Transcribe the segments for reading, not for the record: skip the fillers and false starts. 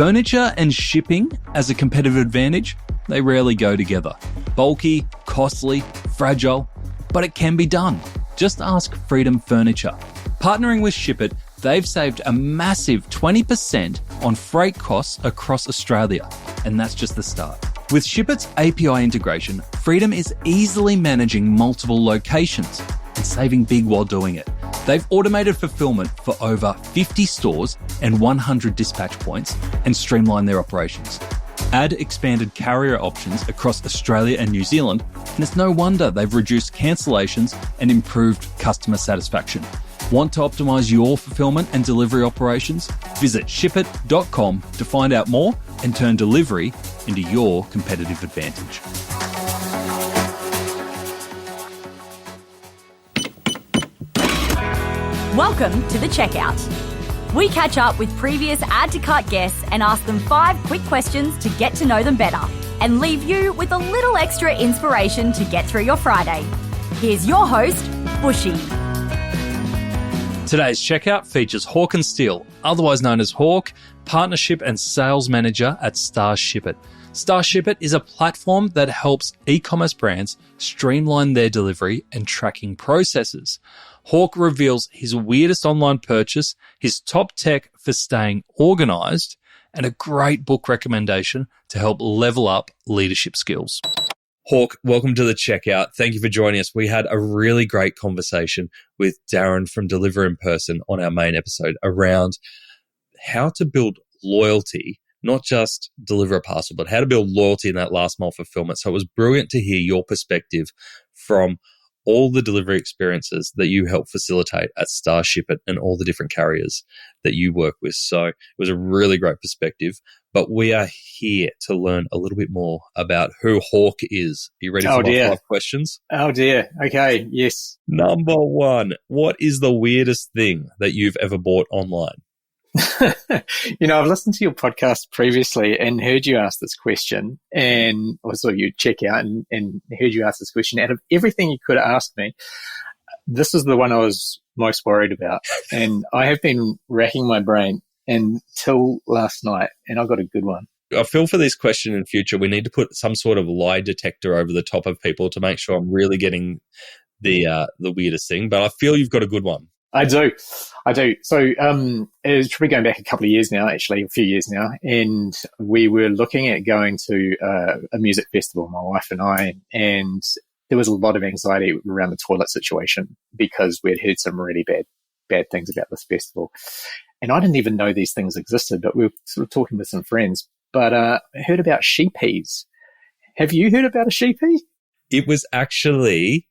Furniture and shipping as a competitive advantage, they rarely go together. Bulky, costly, fragile, but it can be done. Just ask Freedom Furniture. Partnering with ShipIt, they've saved a massive 20% on freight costs across Australia, and that's just the start. With ShipIt's API integration, Freedom is easily managing multiple locations and saving big while doing it. They've automated fulfillment for over 50 stores and 100 dispatch points and streamlined their operations. Add expanded carrier options across Australia and New Zealand, and it's no wonder they've reduced cancellations and improved customer satisfaction. Want to optimize your fulfillment and delivery operations? Visit shipit.com to find out more and turn delivery into your competitive advantage. Welcome to The Checkout. We catch up with previous Add to Cart guests and ask them 5 quick questions to get to know them better and leave you with a little extra inspiration to get through your Friday. Here's your host, Bushy. Today's checkout features Hawk and Steele, otherwise known as Hawk, Partnership and Sales Manager at StarShipIt. StarShipIt is a platform that helps e-commerce brands streamline their delivery and tracking processes. Hawk reveals his weirdest online purchase, his top tech for staying organized, and a great book recommendation to help level up leadership skills. Hawk, welcome to The Checkout. Thank you for joining us. We had a really great conversation with Darren from Deliver in Person on our main episode around how to build loyalty, not just deliver a parcel, but how to build loyalty in that last mile fulfillment. So it was brilliant to hear your perspective from all the delivery experiences that you help facilitate at StarShipIt and all the different carriers that you work with. So it was a really great perspective, but we are here to learn a little bit more about who Hawk is. Are you ready for my 5 questions? Oh dear. Okay. Yes. Number 1, what is the weirdest thing that you've ever bought online? I've listened to your podcast previously and heard you ask this question, and also you check out and heard you ask this question. Out of everything you could ask me, this is the one I was most worried about. And I have been racking my brain until last night, and I got a good one. I feel for this question in future, we need to put some sort of lie detector over the top of people to make sure I'm really getting the weirdest thing. But I feel you've got a good one. I do. So it's probably going back a couple of years now, actually, a few years now, and we were looking at going to a music festival, my wife and I, and there was a lot of anxiety around the toilet situation because we'd heard some really bad things about this festival. And I didn't even know these things existed, but we were sort of talking with some friends. But I heard about sheepies. Have you heard about a sheepie? It was actually,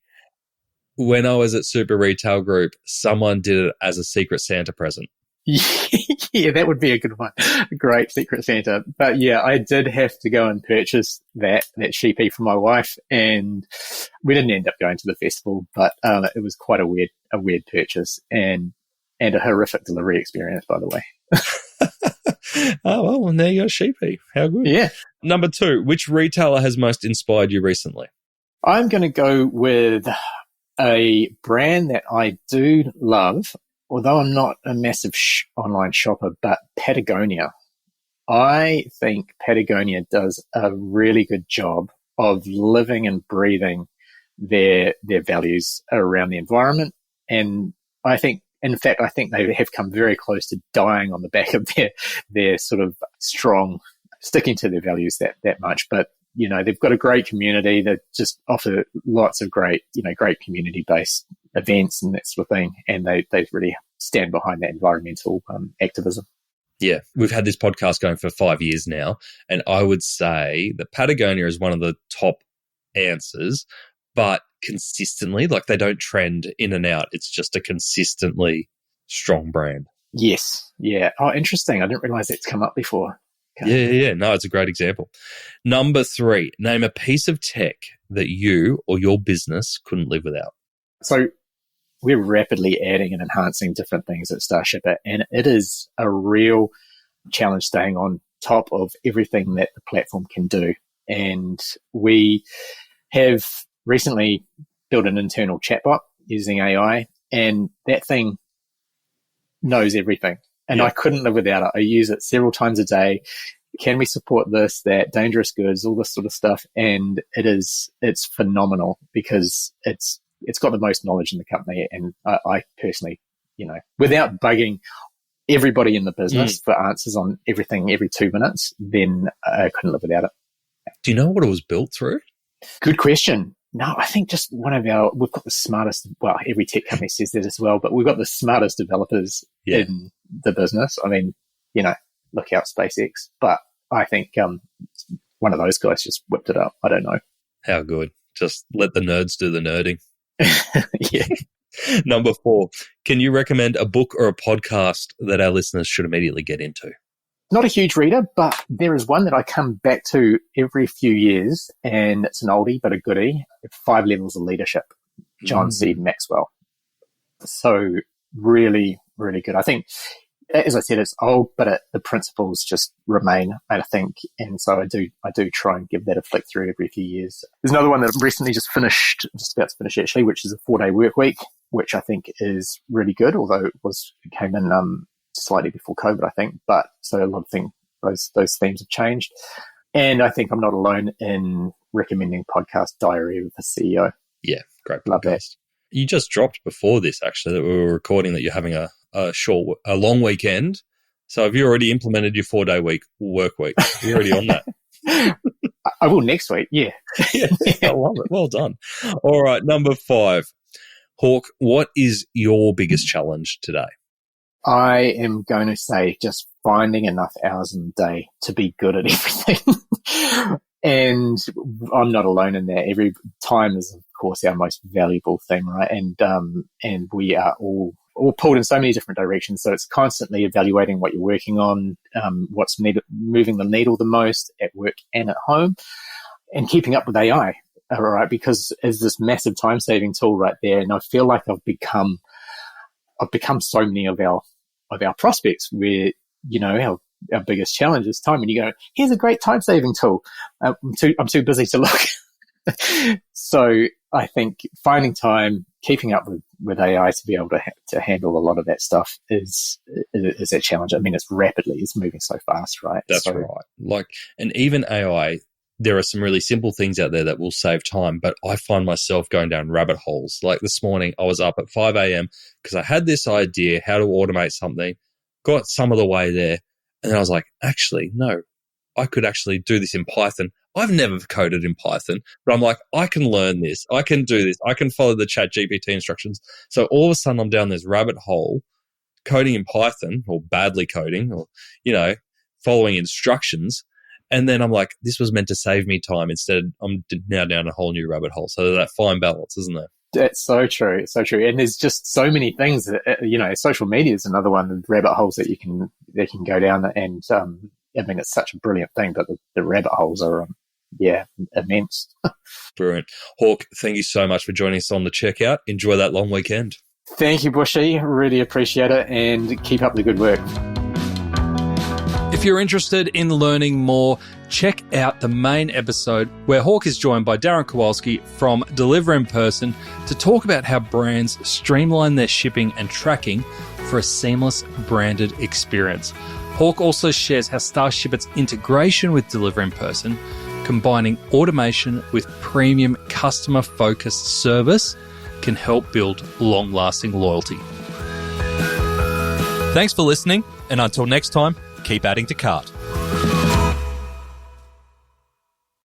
when I was at Super Retail Group, someone did it as a Secret Santa present. Yeah, that would be a good one. A great Secret Santa. But yeah, I did have to go and purchase that sheepie for my wife, and we didn't end up going to the festival, but it was quite a weird purchase and a horrific delivery experience, by the way. Oh, well, now you got a sheepie. How good. Yeah. Number 2, which retailer has most inspired you recently? I'm going to go with a brand that I do love, although I'm not a massive online shopper, but Patagonia. I think Patagonia does a really good job of living and breathing their values around the environment. And I think they have come very close to dying on the back of their sort of strong sticking to their values that much. But they've got a great community that just offer lots of great community-based events and that sort of thing. And they really stand behind that environmental activism. Yeah, we've had this podcast going for 5 years now, and I would say that Patagonia is one of the top answers, but consistently, like they don't trend in and out. It's just a consistently strong brand. Yes. Yeah. Oh, interesting. I didn't realize that's come up before. Okay. Yeah. No, it's a great example. Number 3, name a piece of tech that you or your business couldn't live without. So we're rapidly adding and enhancing different things at StarShipIt, and it is a real challenge staying on top of everything that the platform can do. And we have recently built an internal chatbot using AI, and that thing knows everything. And I couldn't live without it. I use it several times a day. Can we support this, that, dangerous goods, all this sort of stuff? And it's phenomenal because it's got the most knowledge in the company. And I personally, without bugging everybody in the business for answers on everything every 2 minutes, then I couldn't live without it. Do you know what it was built through? Good question. No, I think just we've got the smartest, well, every tech company says that as well, but we've got the smartest developers in the business. I mean, look out SpaceX, but I think one of those guys just whipped it up. I don't know. How good. Just let the nerds do the nerding. Yeah. Number 4, can you recommend a book or a podcast that our listeners should immediately get into? Not a huge reader, but there is one that I come back to every few years, and it's an oldie but a goodie, 5 Levels of Leadership, John C. Maxwell. So really, really good. I think, as I said, it's old, but the principles just remain, I think. And so I do try and give that a flick through every few years. There's another one that I've recently just about to finish actually, which is a 4-day work week, which I think is really good, although it came in slightly before COVID, I think. But so a lot of things, those themes have changed. And I think I'm not alone in recommending podcast Diary of the CEO. Yeah, great podcast. Love that. You just dropped before this, actually, that we were recording that you're having a long weekend. So have you already implemented your 4-day work week? You're already on that. I will next week, yeah. I love it. Well done. All right, number 5. Hawk, what is your biggest challenge today? I am going to say just finding enough hours in the day to be good at everything. And I'm not alone in that. Every time is, of course, our most valuable thing, right? And we are all pulled in so many different directions. So it's constantly evaluating what you're working on, what's moving the needle the most at work and at home, and keeping up with AI, all right? Because it's this massive time-saving tool right there. And I feel like I've become so many of our prospects where, our biggest challenge is time. And you go, here's a great time-saving tool. I'm too busy to look. So I think finding time, keeping up with AI to be able to handle a lot of that stuff is a challenge. I mean, it's moving so fast, right? That's right. And even AI, there are some really simple things out there that will save time, but I find myself going down rabbit holes. Like this morning, I was up at 5 a.m. because I had this idea how to automate something, got some of the way there, and then I was like, actually, no, I could actually do this in Python. I've never coded in Python, but I'm like, I can learn this. I can do this. I can follow the ChatGPT instructions. So all of a sudden, I'm down this rabbit hole, coding in Python or badly coding or, following instructions. And then I'm like, this was meant to save me time. Instead, I'm now down a whole new rabbit hole. So that fine balance, isn't there? That's so true. So true. And there's just so many things that, social media is another one of the rabbit holes that you can go down. And, I mean, it's such a brilliant thing, but the rabbit holes are, immense. Brilliant. Hawk, thank you so much for joining us on the Checkout. Enjoy that long weekend. Thank you, Bushy. Really appreciate it, and keep up the good work. If you're interested in learning more, check out the main episode where Hawk is joined by Darren Kowalski from Deliver in Person to talk about how brands streamline their shipping and tracking for a seamless branded experience. Hawk also shares how StarShipIt's integration with Deliver in Person, combining automation with premium customer-focused service, can help build long-lasting loyalty. Thanks for listening, and until next time, keep adding to cart.